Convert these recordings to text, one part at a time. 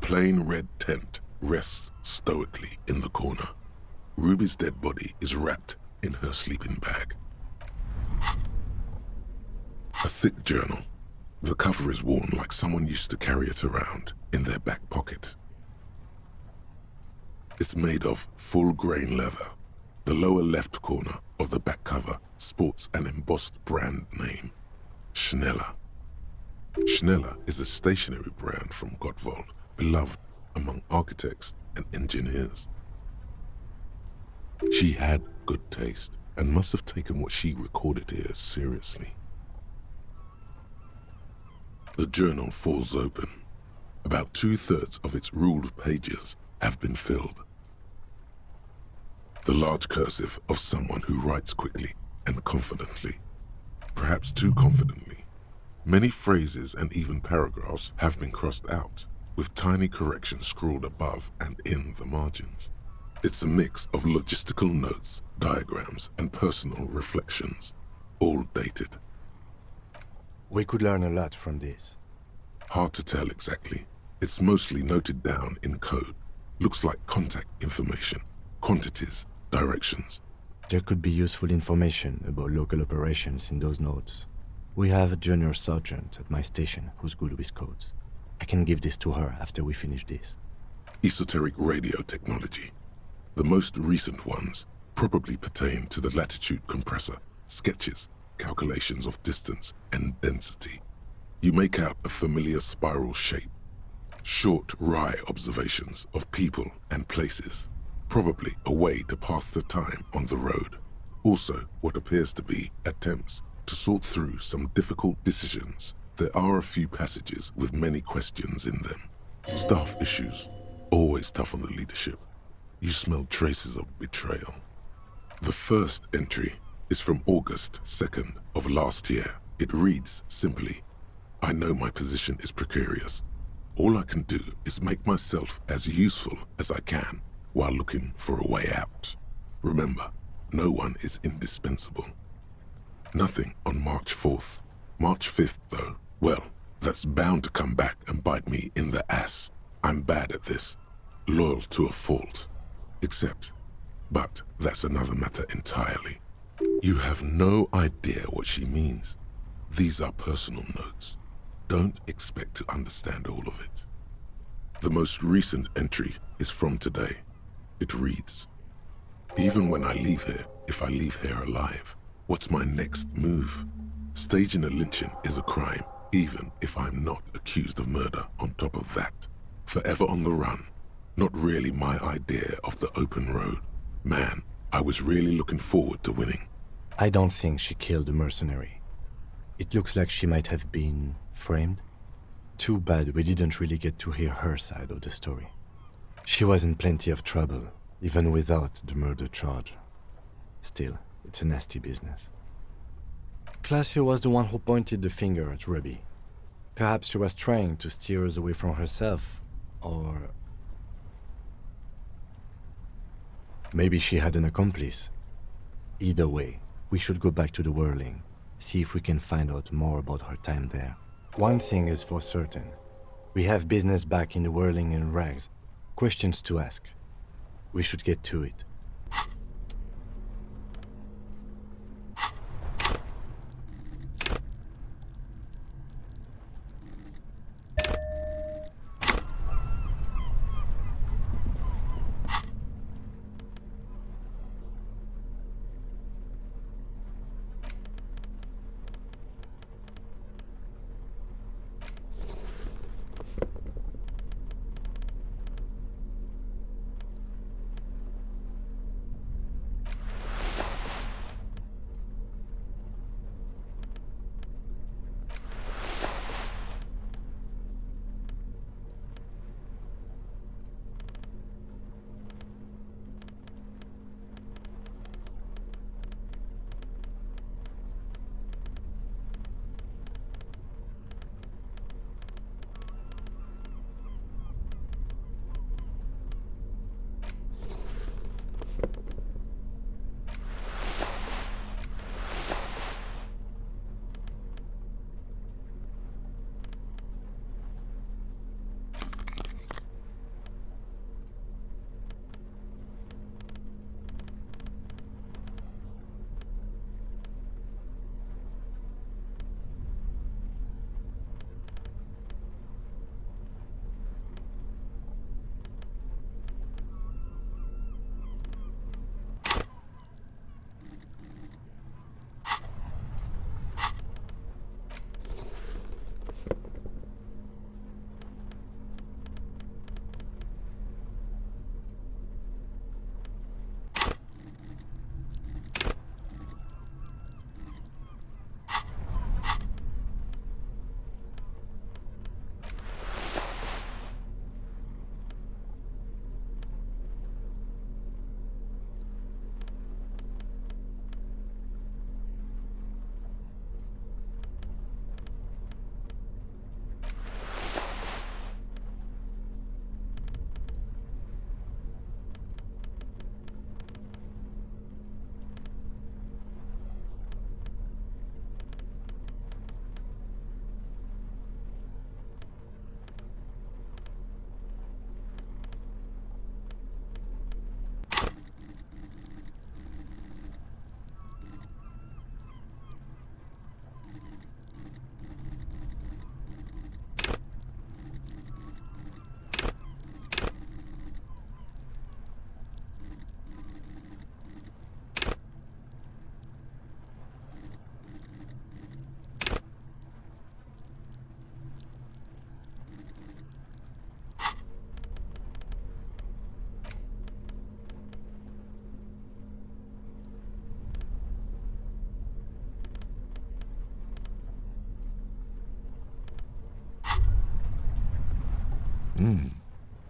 plain red tent rests stoically in the corner. Ruby's dead body is wrapped in her sleeping bag. A thick journal. The cover is worn like someone used to carry it around in their back pocket. It's made of full-grain leather. The lower left corner of the back cover sports an embossed brand name, Schneller. Schneller is a stationery brand from Gottwald, beloved among architects and engineers. She had good taste and must have taken what she recorded here seriously. The journal falls open. About 2/3 of its ruled pages have been filled. The large cursive of someone who writes quickly and confidently, perhaps too confidently. Many phrases and even paragraphs have been crossed out, with tiny corrections scrawled above and in the margins. It's a mix of logistical notes, diagrams, and personal reflections, all dated. We could learn a lot from this. Hard to tell exactly. It's mostly noted down in code. Looks like contact information, quantities, directions. There could be useful information about local operations in those notes. We have a junior sergeant at my station who's good with codes. I can give this to her after we finish this. Esoteric radio technology. The most recent ones probably pertain to the latitude compressor, sketches, calculations of distance and density. You make out a familiar spiral shape. Short, wry observations of people and places. Probably a way to pass the time on the road. Also, what appears to be attempts to sort through some difficult decisions. There are a few passages with many questions in them. Staff issues, always tough on the leadership. You smell traces of betrayal. The first entry is from August 2nd of last year. It reads simply, I know my position is precarious. All I can do is make myself as useful as I can while looking for a way out. Remember, no one is indispensable. Nothing on March 4th. March 5th, though, well, that's bound to come back and bite me in the ass. I'm bad at this. Loyal to a fault. But that's another matter entirely. You have no idea what she means. These are personal notes. Don't expect to understand all of it. The most recent entry is from today. It reads, even when I leave here, if I leave here alive, what's my next move? Staging a lynching is a crime, even if I'm not accused of murder on top of that. Forever on the run. Not really my idea of the open road. Man, I was really looking forward to winning. I don't think she killed the mercenary. It looks like she might have been framed. Too bad we didn't really get to hear her side of the story. She was in plenty of trouble, even without the murder charge. Still, it's a nasty business. Clausia was the one who pointed the finger at Ruby. Perhaps she was trying to steer us away from herself, or maybe she had an accomplice. Either way, we should go back to the Whirling, see if we can find out more about her time there. One thing is for certain. We have business back in the Whirling and Rags. Questions to ask. We should get to it.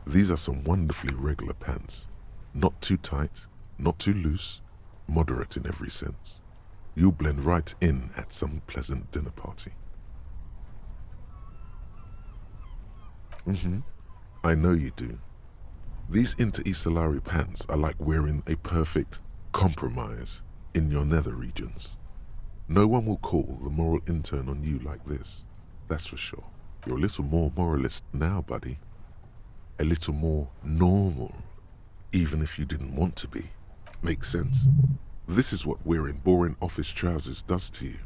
These are some wonderfully regular pants. Not too tight, not too loose, moderate in every sense. You'll blend right in at some pleasant dinner party. I know you do. These Interstellari pants are like wearing a perfect compromise in your nether regions. No one will call the moral intern on you like this, that's for sure. You're a little more moralist now, buddy. A little more normal, even if you didn't want to be. Makes sense. This is what wearing boring office trousers does to you.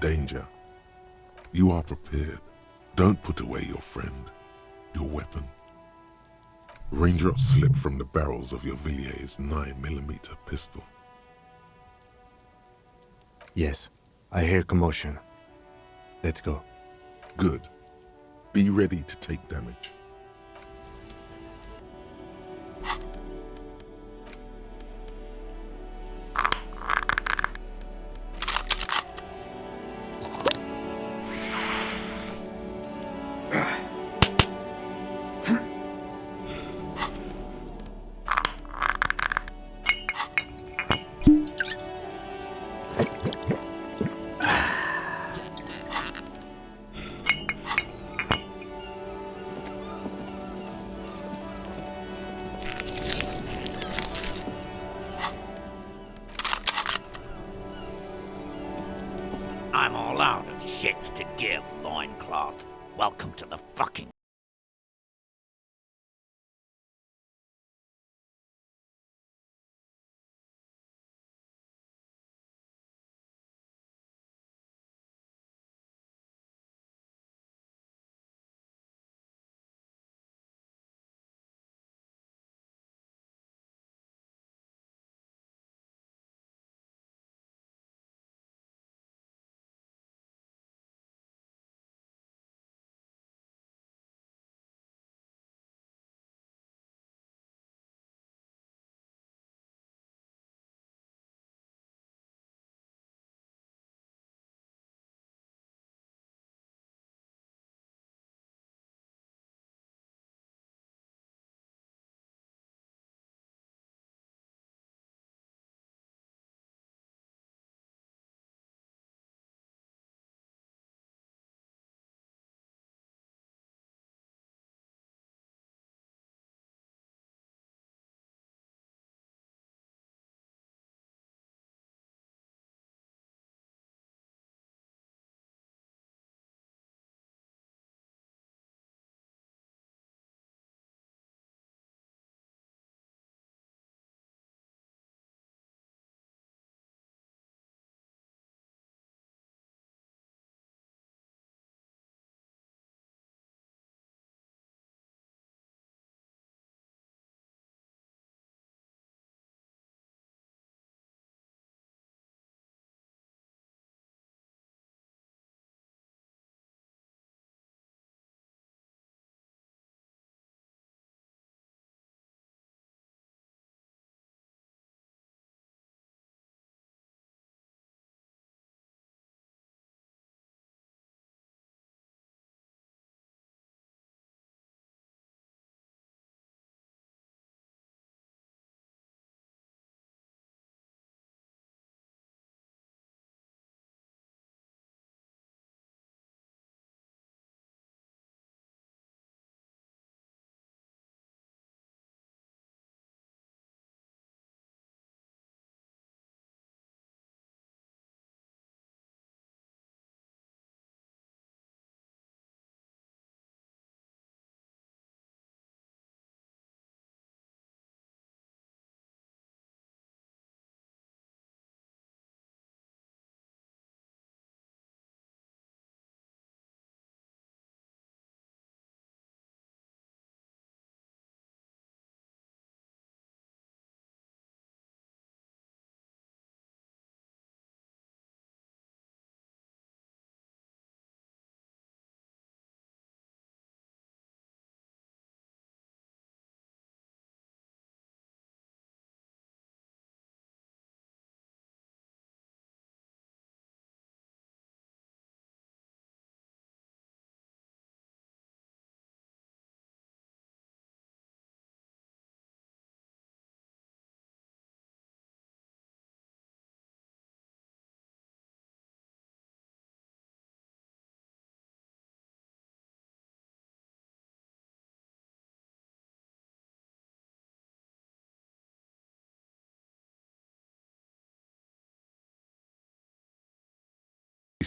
Danger. You are prepared. Don't put away your friend, your weapon. Raindrops slip from the barrels of your Villier's 9mm pistol. Yes, I hear commotion. Let's go. Good. Be ready to take damage. I'm all out of shits to give, loincloth. Welcome to the fucking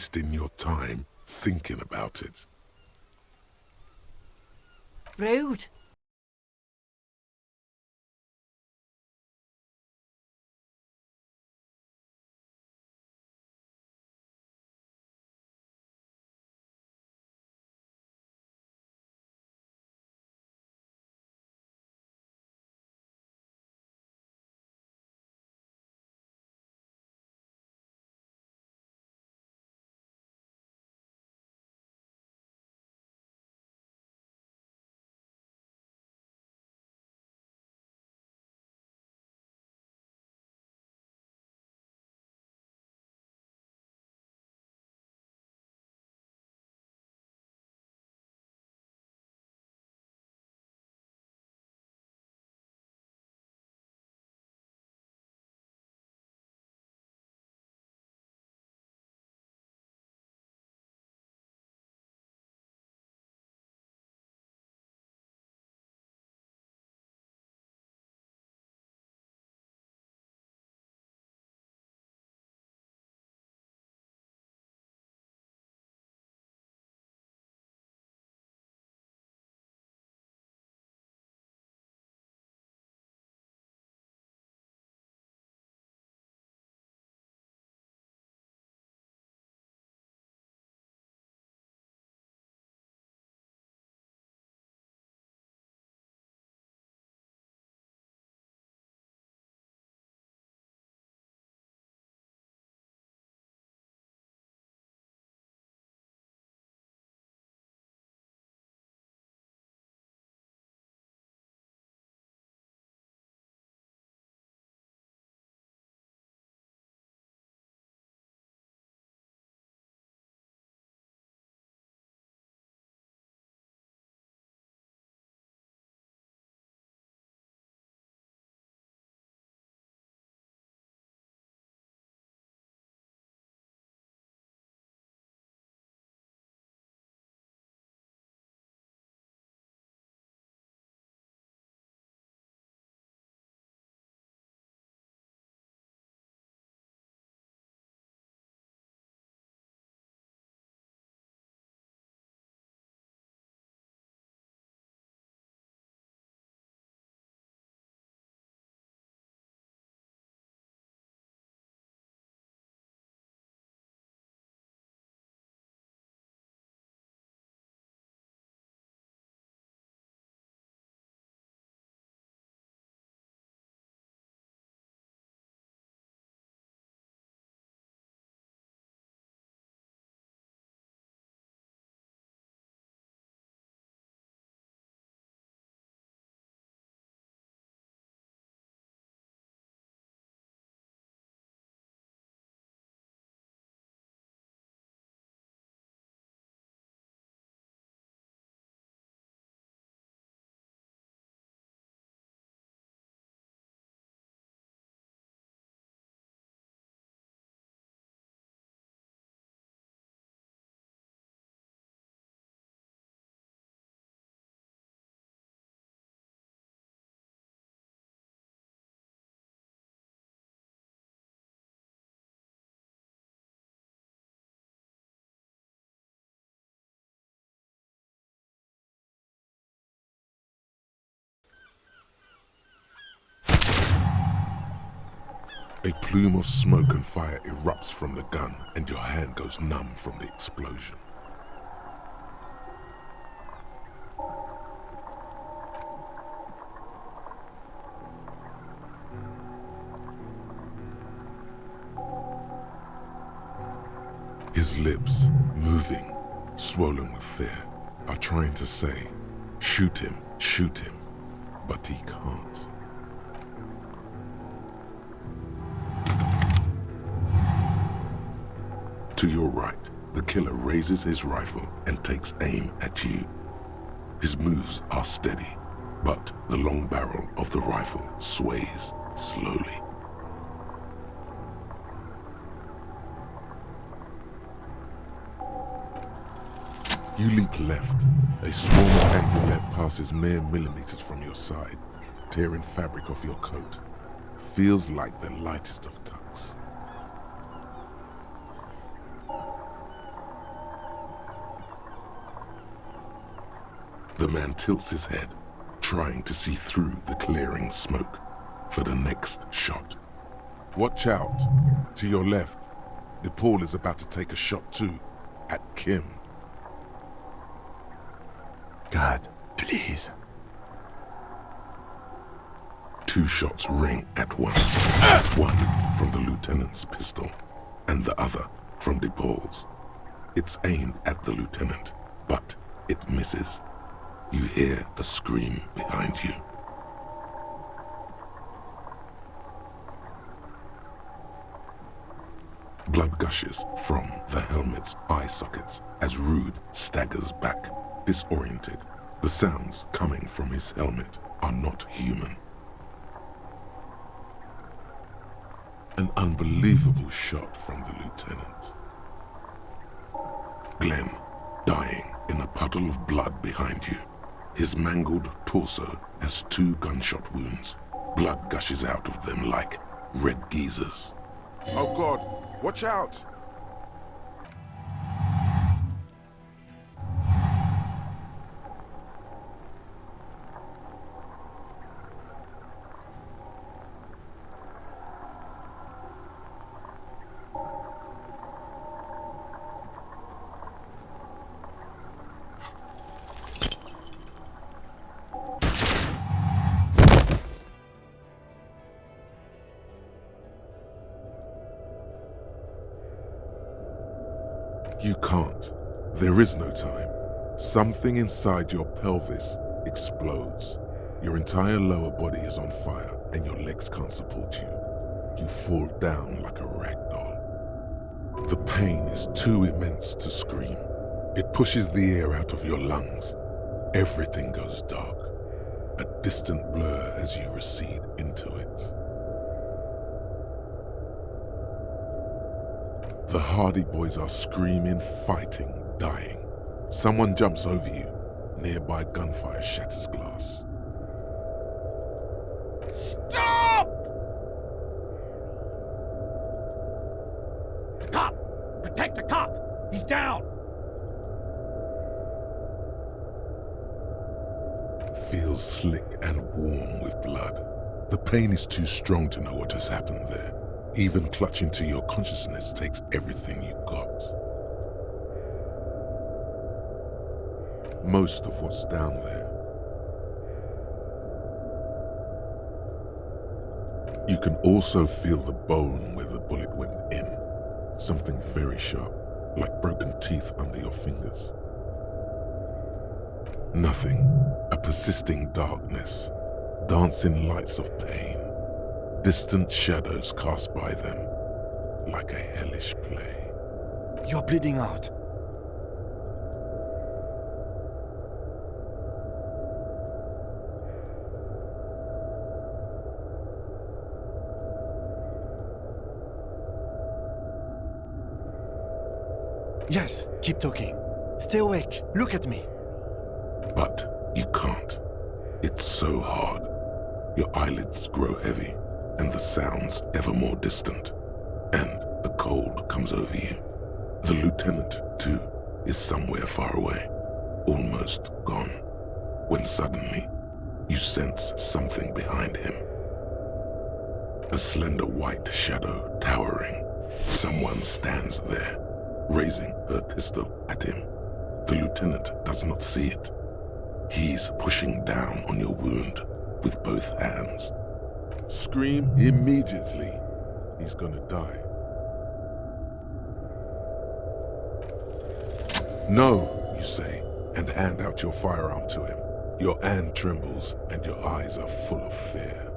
wasting your time thinking about it. Rude. A plume of smoke and fire erupts from the gun, and your hand goes numb from the explosion. His lips, moving, swollen with fear, are trying to say, shoot him, but he can't. To your right, the killer raises his rifle and takes aim at you. His moves are steady, but the long barrel of the rifle sways slowly. You leap left. A small angry lead passes mere millimeters from your side, tearing fabric off your coat. Feels like the lightest of tucks. The man tilts his head, trying to see through the clearing smoke for the next shot. Watch out. To your left. DePaul is about to take a shot too, at Kim. God, please. 2 shots ring at once. One from the lieutenant's pistol, and the other from DePaul's. It's aimed at the lieutenant, but it misses. You hear a scream behind you. Blood gushes from the helmet's eye sockets as Rude staggers back, disoriented. The sounds coming from his helmet are not human. An unbelievable shot from the lieutenant. Glenn, dying in a puddle of blood behind you. His mangled torso has 2 gunshot wounds. Blood gushes out of them like red geysers. Oh God, watch out! You can't. There is no time. Something inside your pelvis explodes. Your entire lower body is on fire and your legs can't support you. You fall down like a rag doll. The pain is too immense to scream. It pushes the air out of your lungs. Everything goes dark. A distant blur as you recede into it. The Hardy Boys are screaming, fighting, dying. Someone jumps over you. Nearby gunfire shatters glass. Stop! The cop! Protect the cop! He's down! Feels slick and warm with blood. The pain is too strong to know what has happened there. Even clutching to your consciousness takes everything you got. Most of what's down there. You can also feel the bone where the bullet went in. Something very sharp, like broken teeth under your fingers. Nothing. A persisting darkness. Dancing lights of pain. Distant shadows cast by them, like a hellish play. You're bleeding out. Yes, keep talking. Stay awake. Look at me. But you can't. It's so hard. Your eyelids grow heavy, and the sounds ever more distant, and the cold comes over you. The lieutenant, too, is somewhere far away, almost gone, when suddenly you sense something behind him. A slender white shadow towering. Someone stands there, raising her pistol at him. The lieutenant does not see it. He's pushing down on your wound with both hands. Scream immediately. He's gonna die. No, you say, and hand out your firearm to him. Your hand trembles and your eyes are full of fear.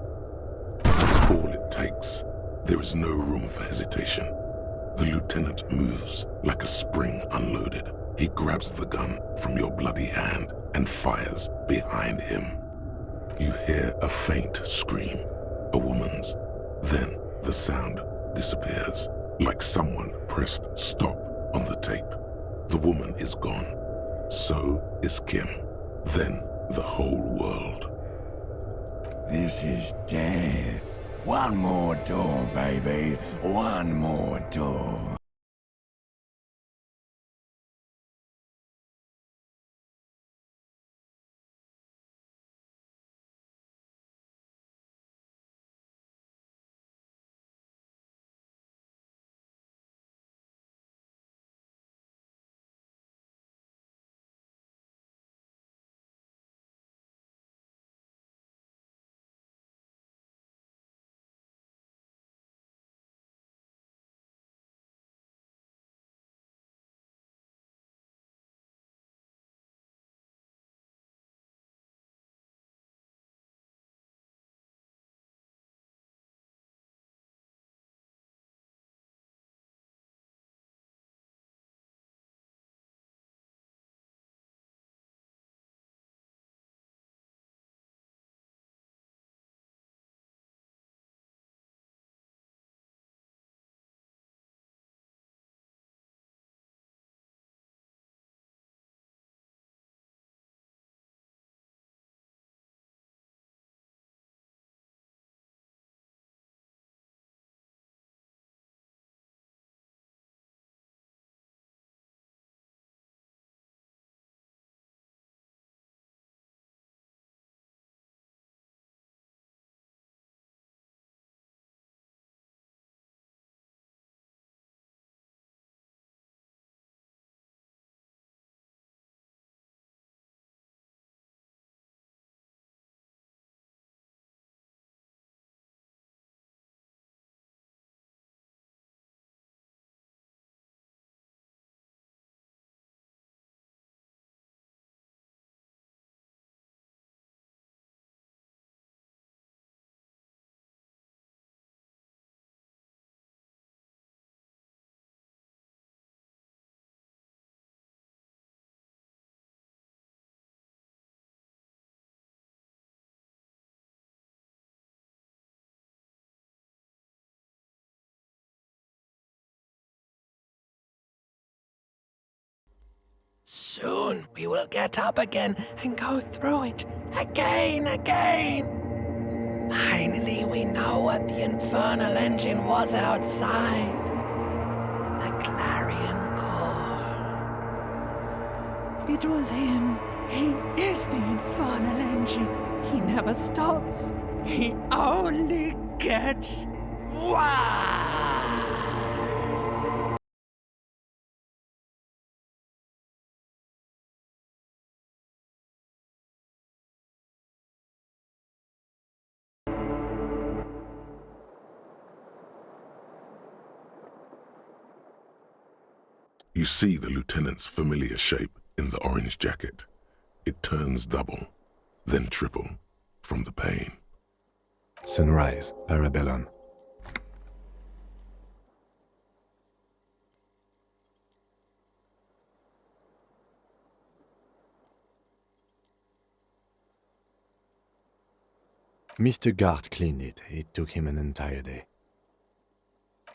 That's all it takes. There is no room for hesitation. The lieutenant moves like a spring unloaded. He grabs the gun from your bloody hand and fires behind him. You hear a faint scream. A woman's. Then the sound disappears, like someone pressed stop on the tape. The woman is gone. So is Kim. Then the whole world. This is death. One more door, baby. One more door. Soon we will get up again and go through it again. Finally, we know what the infernal engine was outside. The clarion call. It was him. He is the infernal engine. He never stops. He only gets worse. You see the lieutenant's familiar shape in the orange jacket. It turns double, then triple, from the pain. Sunrise, Parabellum. Mr. Gart cleaned it. It took him an entire day.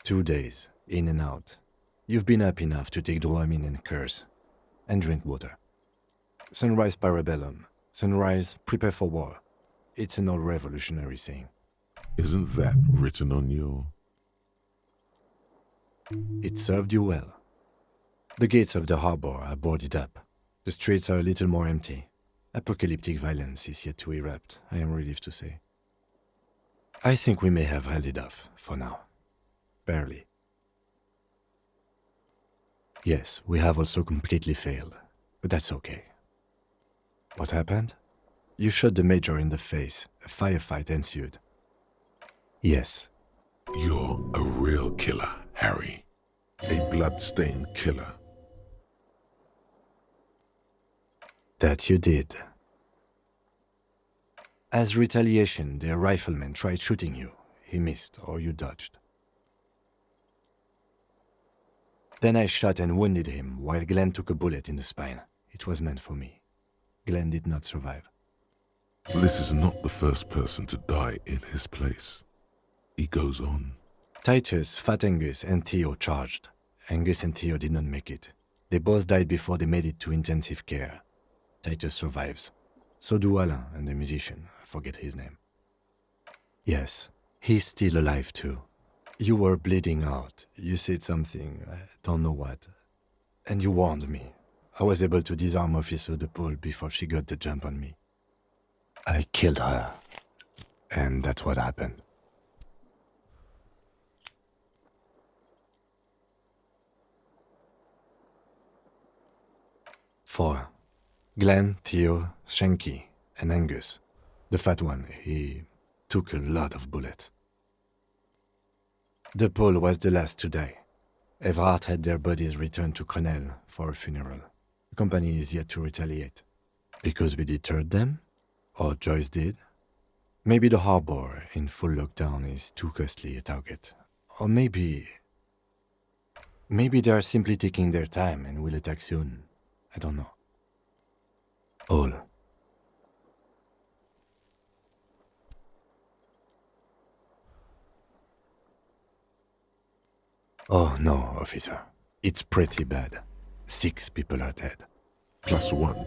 2 days, in and out. You've been up enough to take Dramamine and curse, and drink water. Sunrise, Parabellum. Sunrise, prepare for war. It's an old revolutionary saying. Isn't that written on your... It served you well. The gates of the harbor are boarded up. The streets are a little more empty. Apocalyptic violence is yet to erupt, I am relieved to say. I think we may have held it off, for now. Barely. Yes, we have also completely failed, but that's okay. What happened? You shot the Major in the face. A firefight ensued. Yes. You're a real killer, Harry. A blood-stained killer. That you did. As retaliation, the rifleman tried shooting you. He missed, or you dodged. Then I shot and wounded him, while Glenn took a bullet in the spine. It was meant for me. Glenn did not survive. This is not the first person to die in his place. He goes on. Titus, Fat Angus, and Theo charged. Angus and Theo did not make it. They both died before they made it to intensive care. Titus survives. So do Alain and the musician. I forget his name. Yes, he's still alive too. You were bleeding out. You said something, I don't know what. And you warned me. I was able to disarm Officer DePaul before she got the jump on me. I killed her. And that's what happened. Four. Glenn, Theo, Shanky, and Angus. The fat one, he took a lot of bullets. DePaul was the last to die. Everhart had their bodies returned to Crenel for a funeral. The company is yet to retaliate. Because we deterred them? Or Joyce did? Maybe the harbor in full lockdown is too costly a target. Or maybe they are simply taking their time and will attack soon. I don't know. All. Oh no, officer. It's pretty bad. 6 people are dead. +1.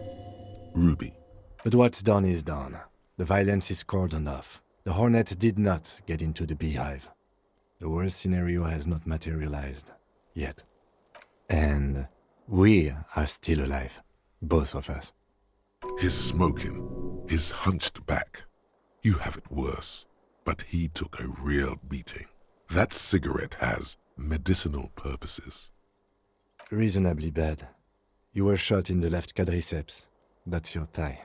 Ruby. But what's done is done. The violence is cordoned off. The Hornets did not get into the beehive. The worst scenario has not materialized. Yet. And we are still alive. Both of us. His smoking, his hunched back. You have it worse, but he took a real beating. That cigarette has medicinal purposes. Reasonably bad. You were shot in the left quadriceps. That's your thigh.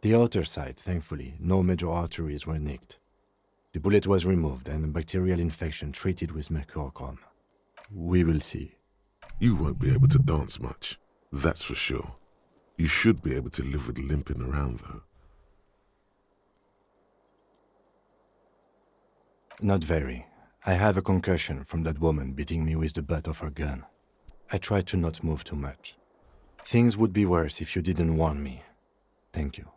The outer side, thankfully, no major arteries were nicked. The bullet was removed and a bacterial infection treated with mercurochrome. We will see. You won't be able to dance much, that's for sure. You should be able to live with limping around, though. Not very. I have a concussion from that woman beating me with the butt of her gun. I tried to not move too much. Things would be worse if you didn't warn me. Thank you.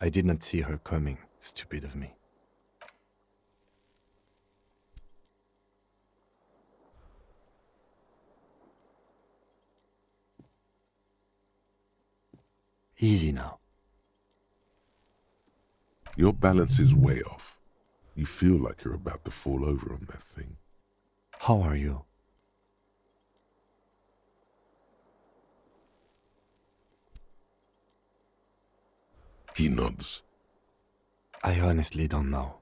I did not see her coming. Stupid of me. Easy now. Your balance is way off. You feel like you're about to fall over on that thing. How are you? He nods. I honestly don't know.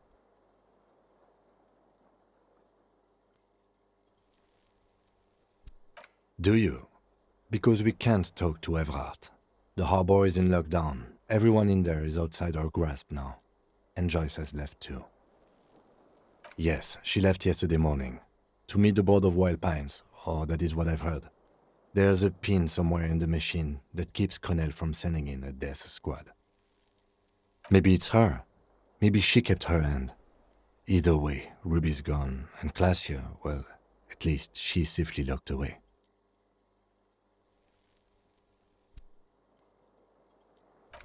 Do you? Because we can't talk to Everhart. The harbor is in lockdown. Everyone in there is outside our grasp now. And Joyce has left too. Yes, she left yesterday morning. To meet the board of Wild Pines, or that is what I've heard. There's a pin somewhere in the machine that keeps Connell from sending in a death squad. Maybe it's her. Maybe she kept her end. Either way, Ruby's gone, and Classia, well, at least she's safely locked away.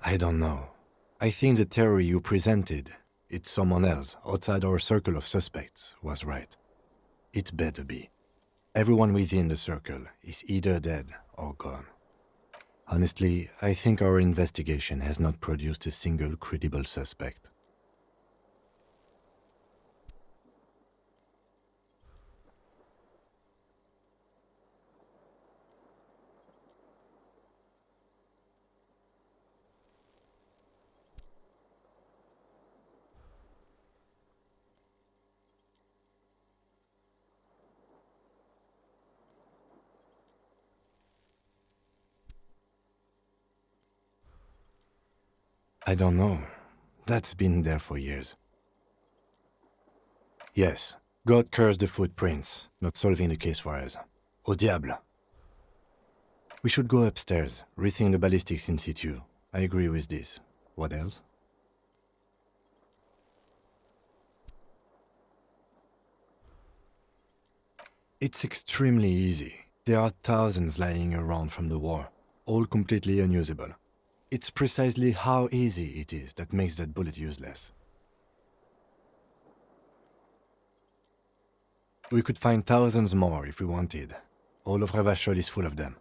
I don't know. I think the theory you presented, it's someone else outside our circle of suspects, was right. It better be. Everyone within the circle is either dead or gone. Honestly, I think our investigation has not produced a single credible suspect. I don't know. That's been there for years. Yes, God cursed the footprints, not solving the case for us. Au diable! We should go upstairs, rethink the ballistics in situ. I agree with this. What else? It's extremely easy. There are thousands lying around from the war, all completely unusable. It's precisely how easy it is that makes that bullet useless. We could find thousands more if we wanted. All of Revachol is full of them.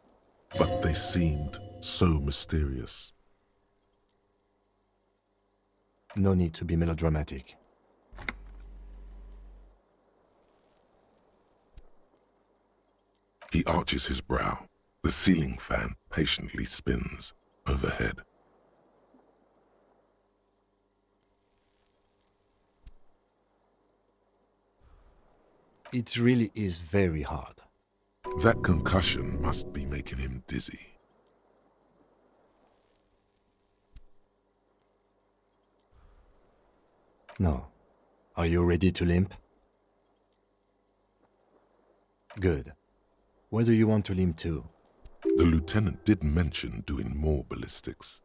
But they seemed so mysterious. No need to be melodramatic. He arches his brow. The ceiling fan patiently spins overhead. It really is very hard. That concussion must be making him dizzy. No. Are you ready to limp? Good. Where do you want to limp to? The lieutenant did mention doing more ballistics.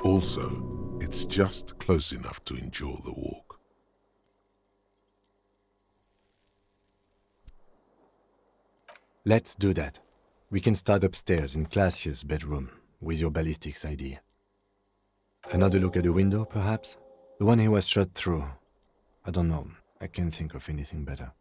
Also, it's just close enough to endure the walk. Let's do that. We can start upstairs in Classia's bedroom with your ballistics idea. Another look at the window, perhaps? The one he was shot through. I don't know. I can't think of anything better.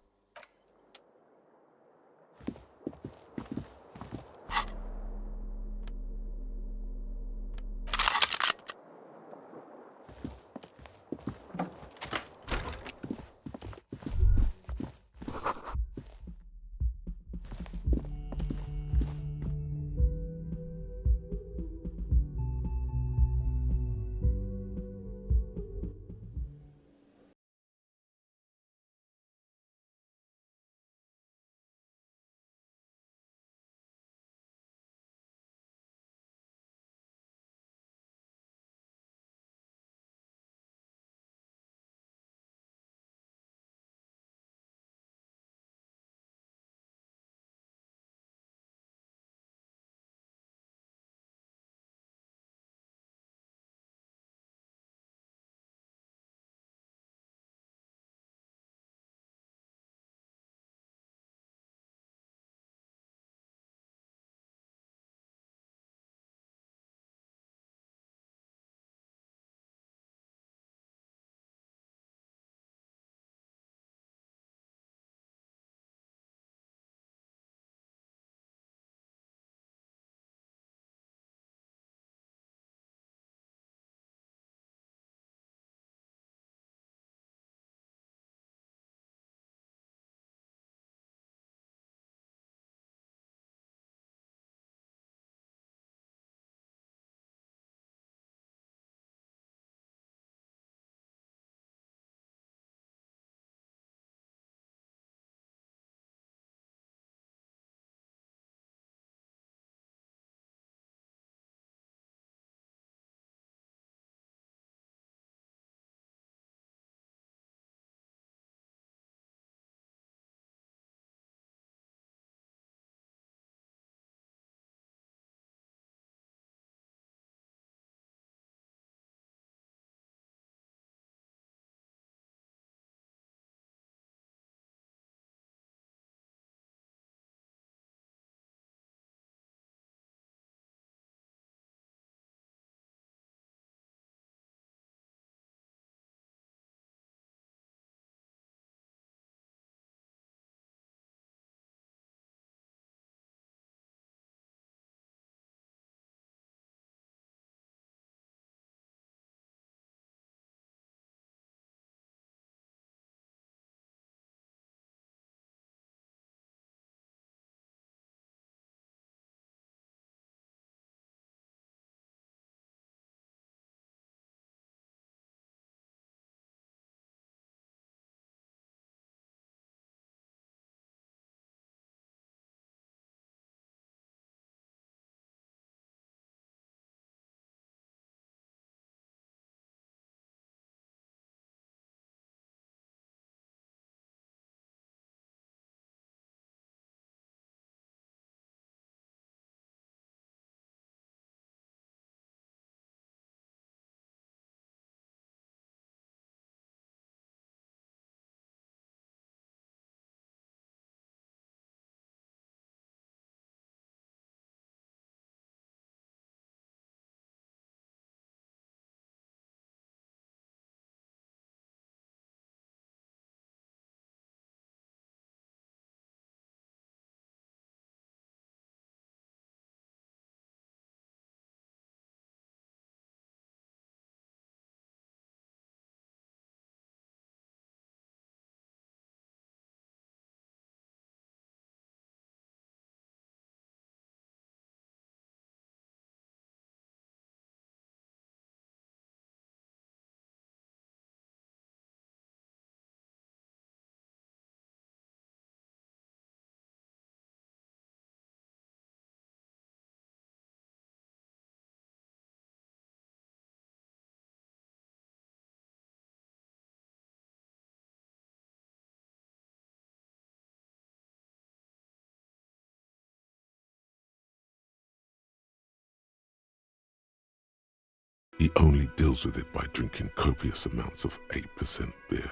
He only deals with it by drinking copious amounts of 8% beer.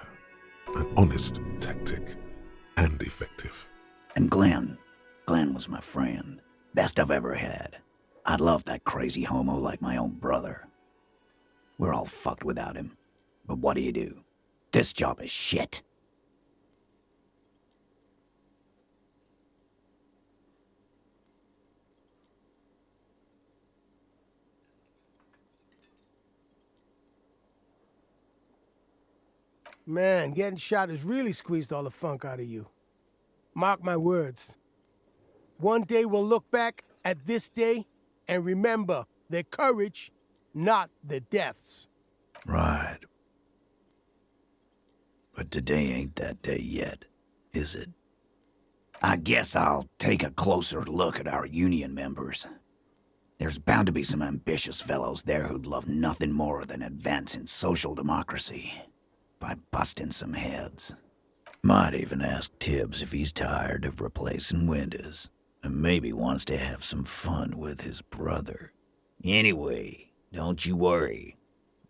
An honest tactic, and effective. And Glenn was my friend. Best I've ever had. I'd love that crazy homo like my own brother. We're all fucked without him. But what do? This job is shit. Man, getting shot has really squeezed all the funk out of you. Mark my words. One day we'll look back at this day and remember their courage, not their deaths. Right. But today ain't that day yet, is it? I guess I'll take a closer look at our union members. There's bound to be some ambitious fellows there who'd love nothing more than advancing social democracy by busting some heads. Might even ask Tibbs if he's tired of replacing windows, and maybe wants to have some fun with his brother. Anyway, don't you worry.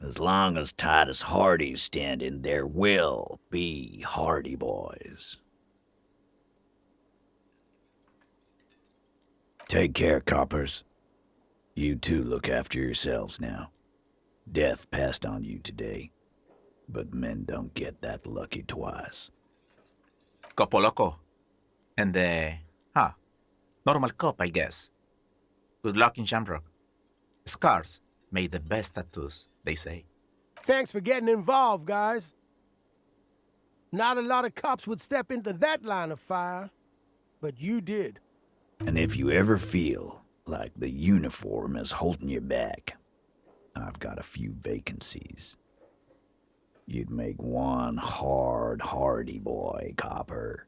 As long as Titus Hardy's standing, there will be Hardy boys. Take care, coppers. You two look after yourselves now. Death passed on you today, but men don't get that lucky twice. Copo loco. And normal cop, I guess. Good luck in Shamrock. Scars made the best tattoos, they say. Thanks for getting involved, guys. Not a lot of cops would step into that line of fire, but you did. And if you ever feel like the uniform is holding you back, I've got a few vacancies. You'd make one hardy boy, copper.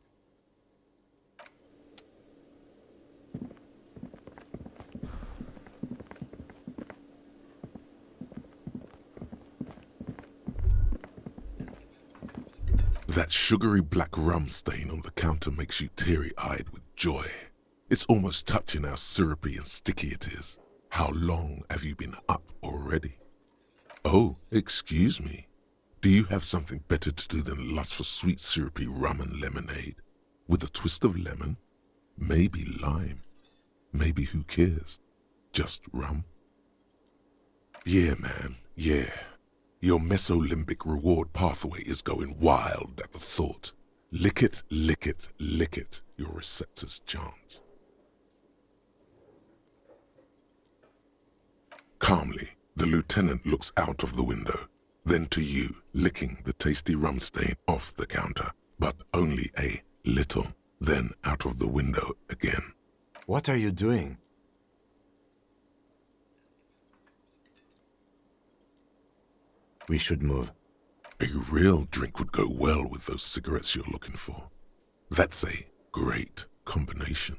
That sugary black rum stain on the counter makes you teary-eyed with joy. It's almost touching how syrupy and sticky it is. How long have you been up already? Oh, excuse me. Do you have something better to do than lust for sweet syrupy rum and lemonade? With a twist of lemon? Maybe lime. Maybe who cares? Just rum? Yeah, man, yeah. Your mesolimbic reward pathway is going wild at the thought. Lick it, lick it, lick it, your receptors chant. Calmly, the lieutenant looks out of the window, then to you, licking the tasty rum stain off the counter, but only a little, then out of the window again. What are you doing? We should move. A real drink would go well with those cigarettes you're looking for. That's a great combination.